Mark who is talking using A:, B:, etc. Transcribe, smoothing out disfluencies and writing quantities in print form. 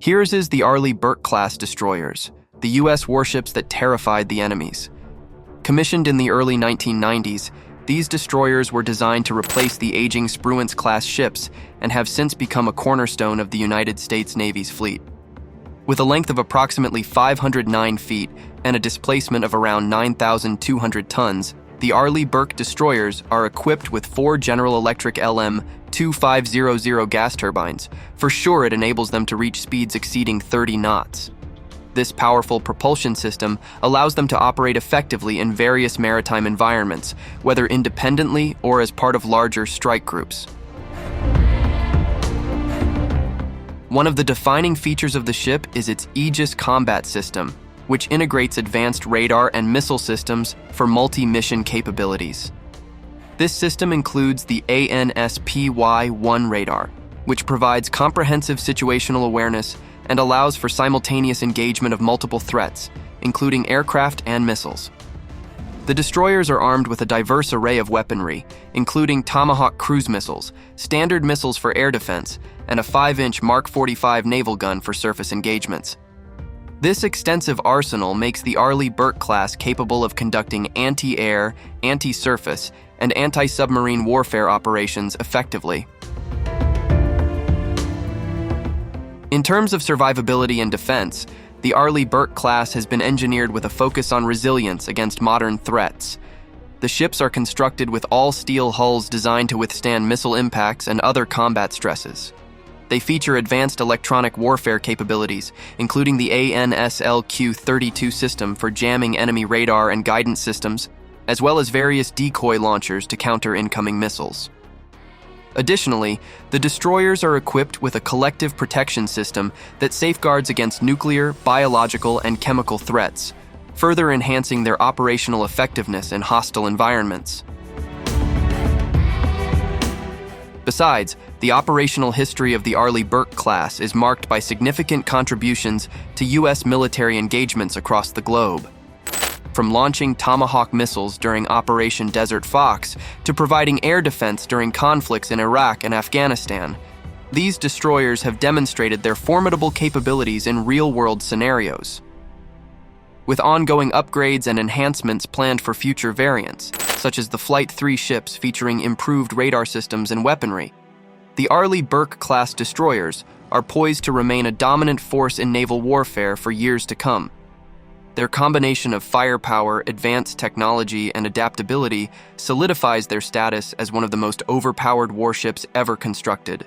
A: Here's the Arleigh Burke-class destroyers, the U.S. warships that terrified the enemies. Commissioned in the early 1990s, these destroyers were designed to replace the aging Spruance-class ships and have since become a cornerstone of the United States Navy's fleet. With a length of approximately 509 feet and a displacement of around 9,200 tons, the Arleigh Burke destroyers are equipped with 4 General Electric LM-2500 gas turbines. For sure, it enables them to reach speeds exceeding 30 knots. This powerful propulsion system allows them to operate effectively in various maritime environments, whether independently or as part of larger strike groups. One of the defining features of the ship is its Aegis combat system, which integrates advanced radar and missile systems for multi-mission capabilities. This system includes the ANSPY-1 radar, which provides comprehensive situational awareness and allows for simultaneous engagement of multiple threats, including aircraft and missiles. The destroyers are armed with a diverse array of weaponry, including Tomahawk cruise missiles, standard missiles for air defense, and a 5-inch Mark 45 naval gun for surface engagements. This extensive arsenal makes the Arleigh Burke-class capable of conducting anti-air, anti-surface, and anti-submarine warfare operations effectively. In terms of survivability and defense, the Arleigh Burke-class has been engineered with a focus on resilience against modern threats. The ships are constructed with all-steel hulls designed to withstand missile impacts and other combat stresses. They feature advanced electronic warfare capabilities, including the ANSLQ-32 system for jamming enemy radar and guidance systems, as well as various decoy launchers to counter incoming missiles. Additionally, the destroyers are equipped with a collective protection system that safeguards against nuclear, biological, and chemical threats, further enhancing their operational effectiveness in hostile environments. Besides, the operational history of the Arleigh Burke-class is marked by significant contributions to U.S. military engagements across the globe. From launching Tomahawk missiles during Operation Desert Fox to providing air defense during conflicts in Iraq and Afghanistan, these destroyers have demonstrated their formidable capabilities in real-world scenarios. With ongoing upgrades and enhancements planned for future variants, such as the Flight 3 ships featuring improved radar systems and weaponry, the Arleigh Burke-class destroyers are poised to remain a dominant force in naval warfare for years to come. Their combination of firepower, advanced technology, and adaptability solidifies their status as one of the most overpowered warships ever constructed.